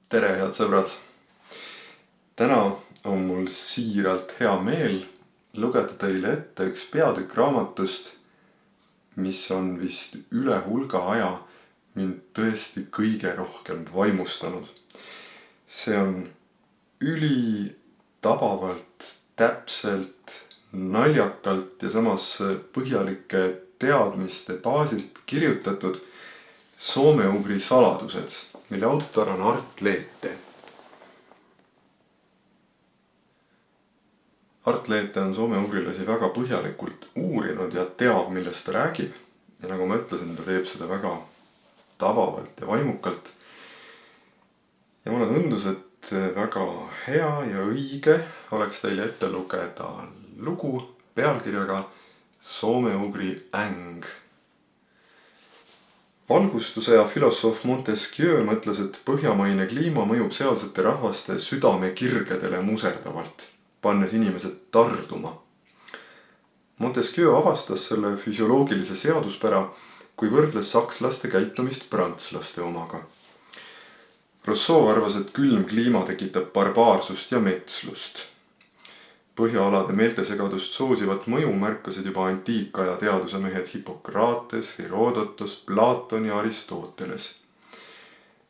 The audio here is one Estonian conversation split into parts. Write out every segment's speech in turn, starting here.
Tere, head sõbrad! Täna on mul siiralt hea meel lugeda teile ette üks peatükk raamatust, mis on vist üle hulga aja mind tõesti kõige rohkem vaimustanud. See on ülitabavalt, täpselt, naljakalt ja samas põhjalike teadmiste baasilt kirjutatud soome-ugri saladused, mille autor on Art Leete. Art Leete on soome-ugrilasi väga põhjalikult uurinud ja teab, millest ta räägib. Ja nagu ma ütlesin, ta teeb seda väga tabavalt ja vaimukalt. Ja mulle tundus, et väga hea ja õige oleks teile ette lugeda lugu pealkirjaga Soome-ugri äng. Valgustusea filosoof Montesquieu mõtles, et põhjamaine kliima mõjub sealsete rahvaste südame kirgedele muserdavalt, pannes inimesed tarduma. Montesquieu avastas selle füsioloogilise seaduspära, kui võrdles sakslaste käitumist prantslaste omaga. Rousseau arvas, et külm kliima tekitab barbaarsust ja metslust. Põhjaalade meeltesegadust soosivat mõju märkasid juba antiikaja teadusemehed Hippokrates, Herodotos, Platon ja Aristoteles.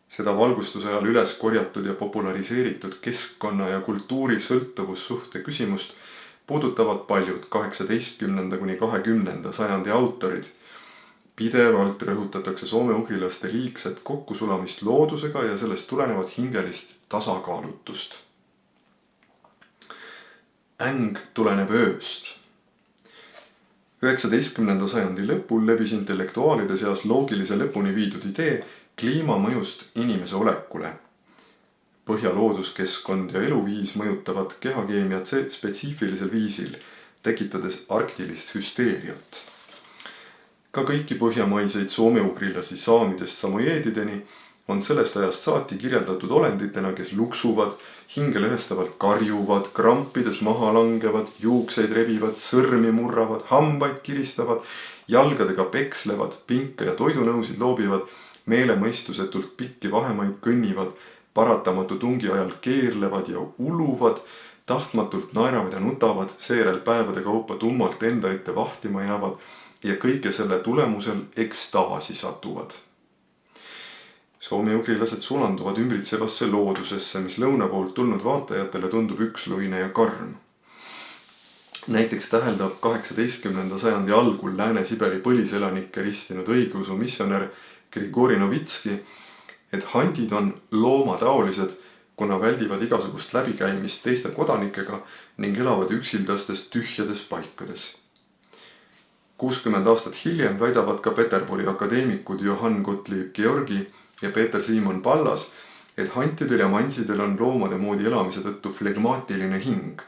Seda valgustuse ajal üles korjatud ja populariseeritud keskkonna ja kultuuri sõltuvussuhte küsimust puudutavad paljud 18. kuni 20. sajandi autorid. Pidevalt rõhutatakse soome-ugrilaste liigset kokkusulamist loodusega ja sellest tulenevat hingelist tasakaalutust. Äng tuleneb ööst. 19. sajandi lõpul levis intellektuaalide seas loogilise lõpuni viidud idee kliima mõjust inimese olekule. Põhja looduskeskkond ja eluviis mõjutavad kehakeemiat spetsiifilisel viisil, tekitades arktilist hüsteeriat. Ka kõiki põhjamaiseid soome-ugrilasi saamidest samojeedideni on sellest ajast saati kirjeldatud olenditena, kes luksuvad, hingelõhestavalt karjuvad, krampides maha langevad, juukseid rebivad, sõrmi murravad, hambaid kiristavad, jalgadega pekslevad, pinke ja toidunõusid loobivad, meelemõistusetult pikki vahemaid kõnnivad, paratamatu tungi ajal keerlevad ja uluvad, tahtmatult naeravad ja nutavad, seejärel päevade kaupa tummalt enda ette vahtima jäävad ja kõige selle tulemusel ekstaasi satuvad. Soome-ugrilased sulanduvad ümbritsevasse loodusesse, mis lõuna poolt tulnud vaatajatele tundub üksluine ja karm. Näiteks täheldab 18. sajandi algul Lääne-Siberi põliselanikke ristinud õigeusu missionär Grigori Novitski, et handid on loomataolised, kuna väldivad igasugust läbikäimist teiste kodanikega ning elavad üksildastes tühjades paikades. 60 aastat hiljem väidavad ka Peterburi akadeemikud Johann Gottlieb Georgi ja Peeter Simon Pallas, et hantidel ja mansidel on loomade moodi elamise tõttu flegmaatiline hing.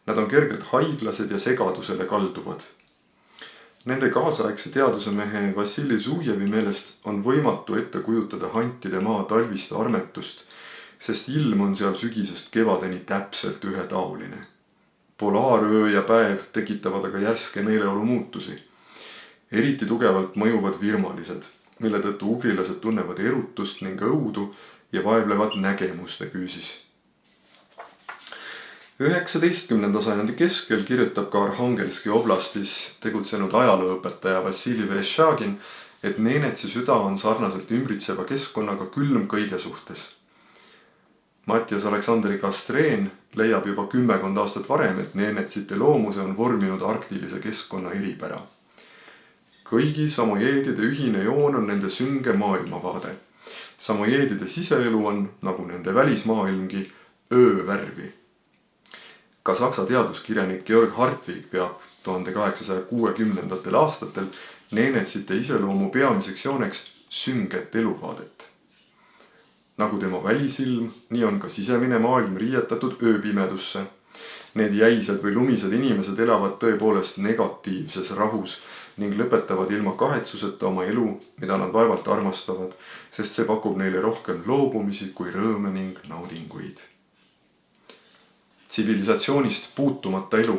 Nad on kergelt haiglased ja segadusele kalduvad. Nende kaasaegse teadusemehe Vassili Zujevi meelest on võimatu ette kujutada hantide maa talvist armetust, sest ilm on seal sügisest kevadeni täpselt ühetaoline. Polaaröö ja päev tekitavad aga järske meeleolu muutusi. Eriti tugevalt mõjuvad virmalised, mille tõttu ugrilased tunnevad erutust ning õudu ja vaevlevad nägemuste küüsis. 19. sajandi keskel kirjutab ka Arhangelski oblastis tegutsenud ajalooõpetaja Vassili Vereshchagin, et Neenetsi süda on sarnaselt ümbritseva keskkonnaga külm kõige suhtes. Mattias Aleksandri Kastreen leiab juba 10 aastat varem, et Neenetsite loomuse on vorminud arktilise keskkonna eripära. Kõigi samojeedide ühine joon on nende sünge maailmavaade. Samojeedide siseelu on, nagu nende välismaailmgi, öövärvi. Ka saksa teaduskirjanik Georg Hartwig peab 1860. aastatel Neenetsite iseloomu peamiseks jooneks sünget eluvaadet. Nagu tema välisilm, nii on ka sisemine maailm riietatud ööpimedusse. Need jäised või lumised inimesed elavad tõepoolest negatiivses rahus ning lõpetavad ilma kahetsuseta oma elu, mida nad vaevalt armastavad, sest see pakub neile rohkem loobumisi kui rõõme ning naudinguid. Tsivilisatsioonist puutumata elu.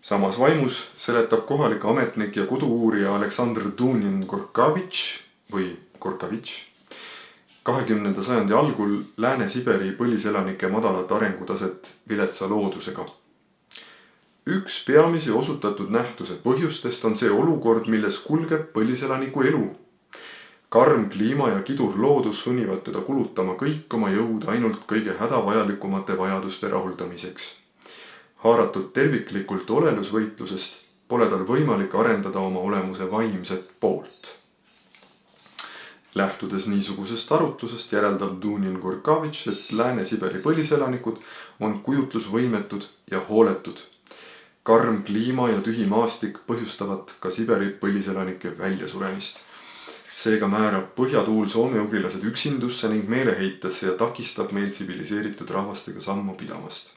Samas vaimus seletab kohalik ametnik ja kodu-uurija Aleksandr Dunin-Gorkavitš või Gorkavitš 20. sajandi algul Lääne-Siberi põliselanike madalat arengutaset viletsa loodusega. Üks peamisi osutatud nähtuse põhjustest on see olukord, milles kulgeb põliselaniku elu. Karm kliima ja kidur loodus sunnivad teda kulutama kõik oma jõud ainult kõige hädavajalikumate vajaduste rahuldamiseks. Haaratud terviklikult olelusvõitlusest pole tal võimalik arendada oma olemuse vaimset poolt. Lähtudes niisugusest arutlusest järeldab Dunin Gurkavitš, et Lääne-Siberi põliselanikud on kujutlusvõimetud ja hooletud. Karm kliima ja tühi maastik põhjustavad ka Siberi põliselanike väljasuremist. Seega määrab põhjatuul soome-ugrilased üksindusse ning meeleheitesse ja takistab meil tsiviliseeritud rahvastega sammu pidamast.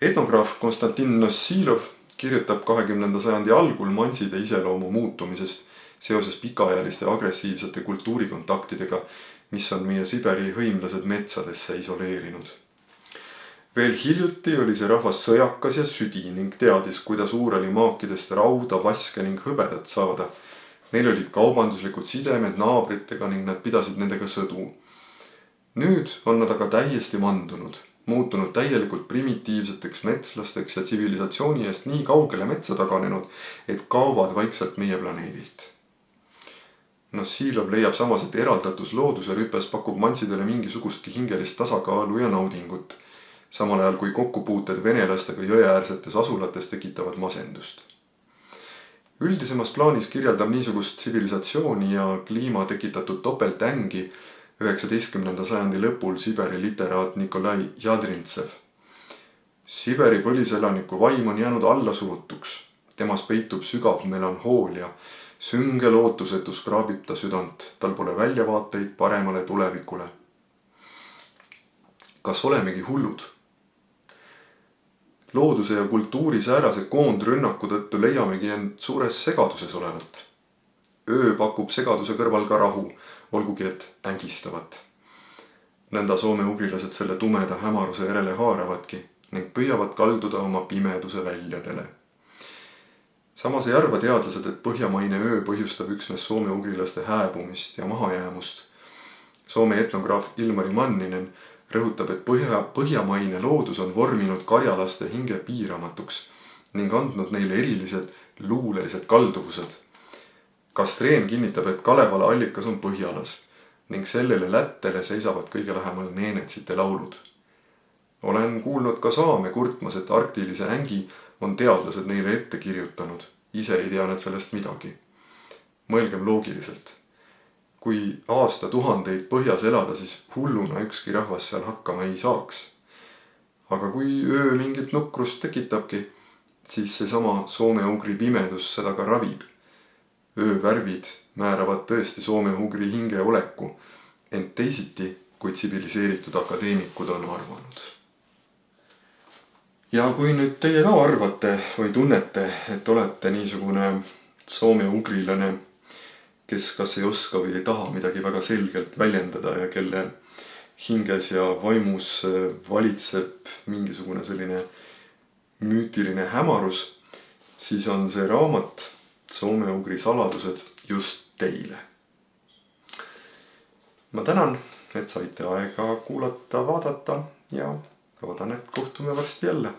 Etnograaf Konstantin Nossilov kirjutab 20. sajandi algul manside iseloomu muutumisest seoses pikaajaliste agressiivsete kultuurikontaktidega, mis on meie Siberi hõimlased metsadesse isoleerinud. Veel hiljuti oli see rahvas sõjakas ja südi ning teadis, kuidas Uurali maakidest rauda, vaske ning hõbedat saada. Neil olid kaubanduslikud sidemed naabritega ning nad pidasid nendega sõdu. Nüüd on nad aga täiesti mandunud, muutunud täielikult primitiivseteks metslasteks ja tsivilisatsiooni eest nii kaugele metsa taganenud, et kaovad vaikselt meie planeedilt. Nossilov leiab samas, et eraldatus looduse rüpes pakub mansidele mingisugustki hingelist tasakaalu ja naudingut, samal ajal kui kokkupuuted venelastega jõeäärsetes asulates tekitavad masendust. Üldisemas plaanis kirjeldab niisugust tsivilisatsiooni ja kliima tekitatud topeltängi 19. sajandi lõpul Siberi literaat Nikolai Jadrintsev. Siberi põliselaniku vaim on jäänud allasurutuks, temas peitub sügav melanhoolia, sünge lootusetus kraabib ta südant, tal pole väljavaateid paremale tulevikule. Kas olemegi hullud? Looduse ja kultuuri säärase koondrünnaku tõttu leiamegi end suures segaduses olevat. Öö pakub segaduse kõrval ka rahu, olgugi et ängistavat. Nõnda soome-ugrilased selle tumeda hämaruse järele haaravadki ning püüavad kalduda oma pimeduse väljadele. Samas ei arva teadlased, et põhjamaine öö põhjustab üksnes soome-ugrilaste hääbumist ja mahajäämust. Soome etnograaf Ilmari Manninen rõhutab, et põhjamaine loodus on vorminud karjalaste hinge piiramatuks ning andnud neile erilised luulelised kalduvused. Kastreen kinnitab, et Kalevala allikas on Põhjalas ning sellele lättele seisavad kõige lähemal neenetsite laulud. Olen kuulnud ka saame kurtmas, et arktilise ängi on teadlased neile ette kirjutanud, ise ei tea nad sellest midagi. Mõelgem loogiliselt. Kui aastatuhandeid põhjas elada, siis hulluna ükski rahvas seal hakkama ei saaks. Aga kui öö mingit nukrust tekitabki, siis seesama soome-ugri pimedus seda ka ravib. Öövärvid määravad tõesti soome-ugri hinge oleku, ent teisiti, kui tsiviliseeritud akadeemikud on arvanud. Ja kui nüüd teie ka arvate või tunnete, et olete niisugune soome-ugrilane, kes kas ei oska või ei taha midagi väga selgelt väljendada ja kelle hinges ja vaimus valitseb mingisugune selline müütiline hämarus, siis on see raamat Soome-ugri saladused just teile. Ma tänan, et saite aega kuulata, vaadata ja loodan, et kohtume varsti jälle.